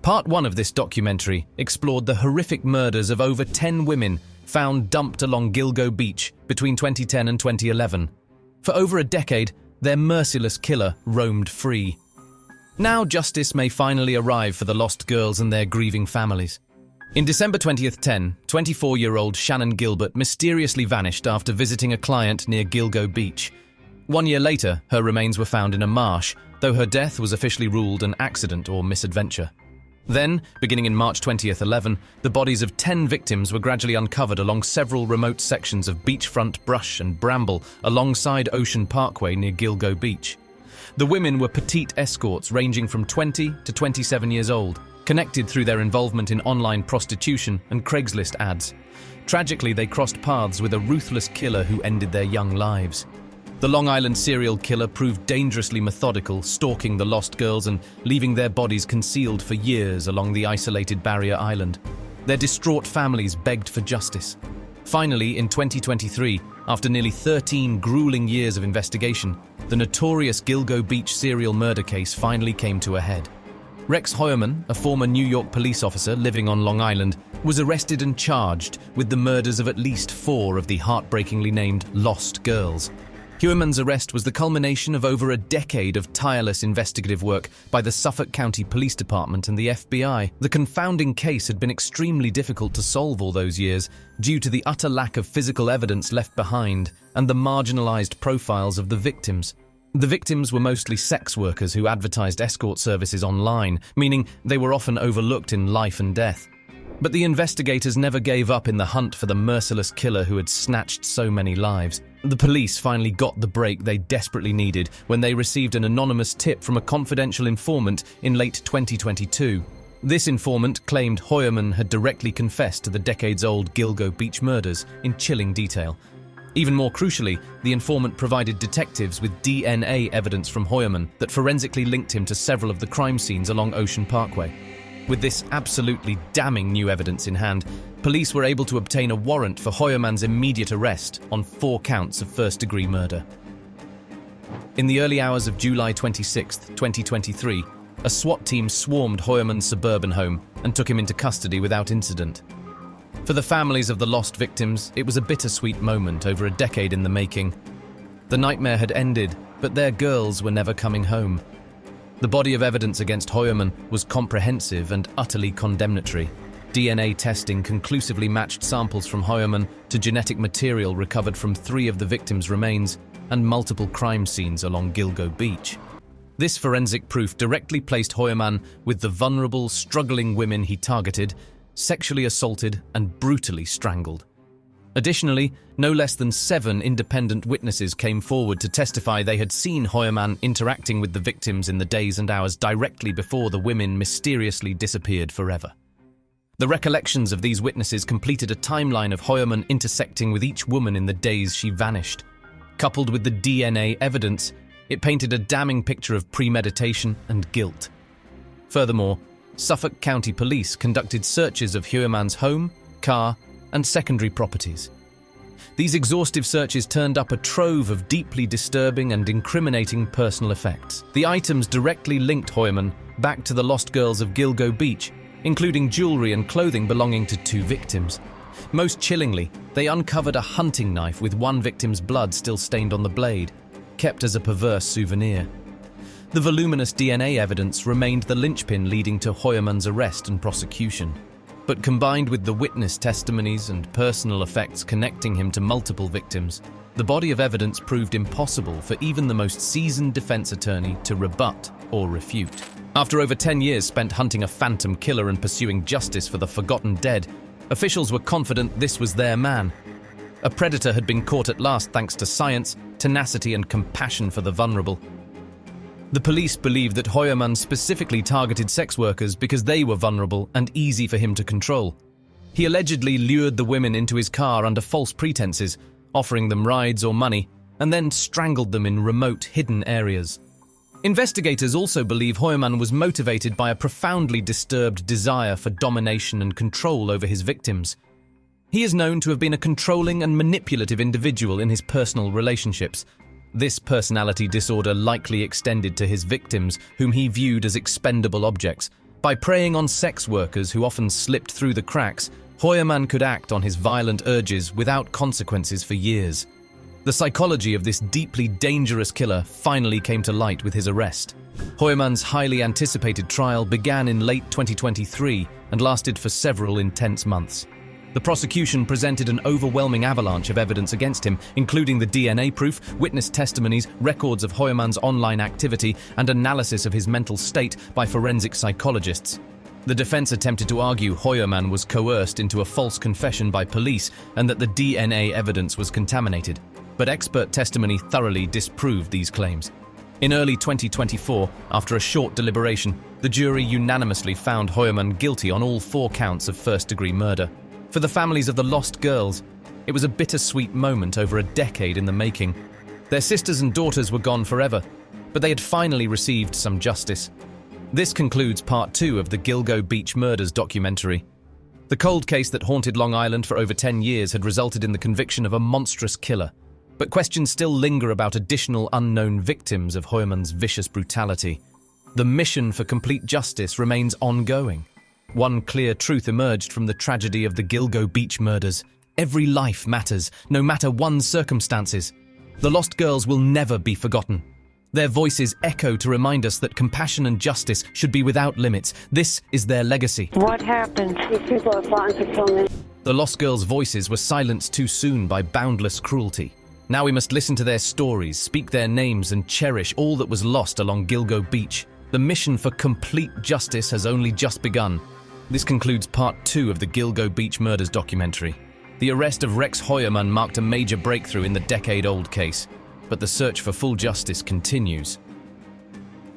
Part 1 of this documentary explored the horrific murders of over 10 women found dumped along Gilgo Beach between 2010 and 2011. For over a decade, their merciless killer roamed free. Now justice may finally arrive for the lost girls and their grieving families. In December 2010, 24-year-old Shannon Gilbert mysteriously vanished after visiting a client near Gilgo Beach. 1 year later, her remains were found in a marsh, though her death was officially ruled an accident or misadventure. Then, beginning in March 2011, the bodies of 10 victims were gradually uncovered along several remote sections of beachfront brush and bramble alongside Ocean Parkway near Gilgo Beach. The women were petite escorts ranging from 20 to 27 years old, connected through their involvement in online prostitution and Craigslist ads. Tragically, they crossed paths with a ruthless killer who ended their young lives. The Long Island serial killer proved dangerously methodical, stalking the lost girls and leaving their bodies concealed for years along the isolated barrier island. Their distraught families begged for justice. Finally, in 2023, after nearly 13 grueling years of investigation, the notorious Gilgo Beach serial murder case finally came to a head. Rex Heuermann, a former New York police officer living on Long Island, was arrested and charged with the murders of at least 4 of the heartbreakingly named lost girls. Heuermann's arrest was the culmination of over a decade of tireless investigative work by the Suffolk County Police Department and the FBI. The confounding case had been extremely difficult to solve all those years due to the utter lack of physical evidence left behind and the marginalized profiles of the victims. The victims were mostly sex workers who advertised escort services online, meaning they were often overlooked in life and death. But the investigators never gave up in the hunt for the merciless killer who had snatched so many lives. The police finally got the break they desperately needed when they received an anonymous tip from a confidential informant in late 2022. This informant claimed Heuermann had directly confessed to the decades-old Gilgo Beach murders in chilling detail. Even more crucially, the informant provided detectives with DNA evidence from Heuermann that forensically linked him to several of the crime scenes along Ocean Parkway. With this absolutely damning new evidence in hand, police were able to obtain a warrant for Heuermann's immediate arrest on 4 counts of first-degree murder. In the early hours of July 26, 2023, a SWAT team swarmed Heuermann's suburban home and took him into custody without incident. For the families of the lost victims, it was a bittersweet moment over a decade in the making. The nightmare had ended, but their girls were never coming home. The body of evidence against Heuermann was comprehensive and utterly condemnatory. DNA testing conclusively matched samples from Heuermann to genetic material recovered from 3 of the victims' remains and multiple crime scenes along Gilgo Beach. This forensic proof directly placed Heuermann with the vulnerable, struggling women he targeted, sexually assaulted, and brutally strangled. Additionally, no less than 7 independent witnesses came forward to testify they had seen Heuermann interacting with the victims in the days and hours directly before the women mysteriously disappeared forever. The recollections of these witnesses completed a timeline of Heuermann intersecting with each woman in the days she vanished. Coupled with the DNA evidence, it painted a damning picture of premeditation and guilt. Furthermore, Suffolk County Police conducted searches of Heuermann's home, car, and secondary properties. These exhaustive searches turned up a trove of deeply disturbing and incriminating personal effects. The items directly linked Heuermann back to the lost girls of Gilgo Beach, including jewelry and clothing belonging to 2 victims. Most chillingly, they uncovered a hunting knife with 1 victim's blood still stained on the blade, kept as a perverse souvenir. The voluminous DNA evidence remained the linchpin leading to Heuermann's arrest and prosecution. But combined with the witness testimonies and personal effects connecting him to multiple victims, the body of evidence proved impossible for even the most seasoned defense attorney to rebut or refute. After over 10 years spent hunting a phantom killer and pursuing justice for the forgotten dead, officials were confident this was their man. A predator had been caught at last thanks to science, tenacity, and compassion for the vulnerable. The police believed that Heuermann specifically targeted sex workers because they were vulnerable and easy for him to control. He allegedly lured the women into his car under false pretenses, offering them rides or money, and then strangled them in remote, hidden areas. Investigators also believe Heuermann was motivated by a profoundly disturbed desire for domination and control over his victims. He is known to have been a controlling and manipulative individual in his personal relationships. This personality disorder likely extended to his victims, whom he viewed as expendable objects, By preying on sex workers who often slipped through the cracks, Heuermann could act on his violent urges without consequences for years. The psychology of this deeply dangerous killer finally came to light with his arrest. Heuermann's highly anticipated trial began in late 2023 and lasted for several intense months. The prosecution presented an overwhelming avalanche of evidence against him, including the DNA proof, witness testimonies, records of Heuermann's online activity, and analysis of his mental state by forensic psychologists. The defense attempted to argue Heuermann was coerced into a false confession by police and that the DNA evidence was contaminated, but expert testimony thoroughly disproved these claims. In early 2024, after a short deliberation, the jury unanimously found Heuermann guilty on all 4 counts of first-degree murder. For the families of the lost girls, it was a bittersweet moment over a decade in the making. Their sisters and daughters were gone forever, but they had finally received some justice. This concludes part 2 of the Gilgo Beach murders documentary. The cold case that haunted Long Island for over 10 years had resulted in the conviction of a monstrous killer, but questions still linger about additional unknown victims of Heuermann's vicious brutality. The mission for complete justice remains ongoing. One clear truth emerged from the tragedy of the Gilgo Beach murders. Every life matters, no matter one's circumstances. The lost girls will never be forgotten. Their voices echo to remind us that compassion and justice should be without limits. This is their legacy. What happened? These people are plotting to kill me. The lost girls' voices were silenced too soon by boundless cruelty. Now we must listen to their stories, speak their names, and cherish all that was lost along Gilgo Beach. The mission for complete justice has only just begun. This concludes part 2 of the Gilgo Beach murders documentary. The arrest of Rex Heuermann marked a major breakthrough in the decade-old case, but the search for full justice continues.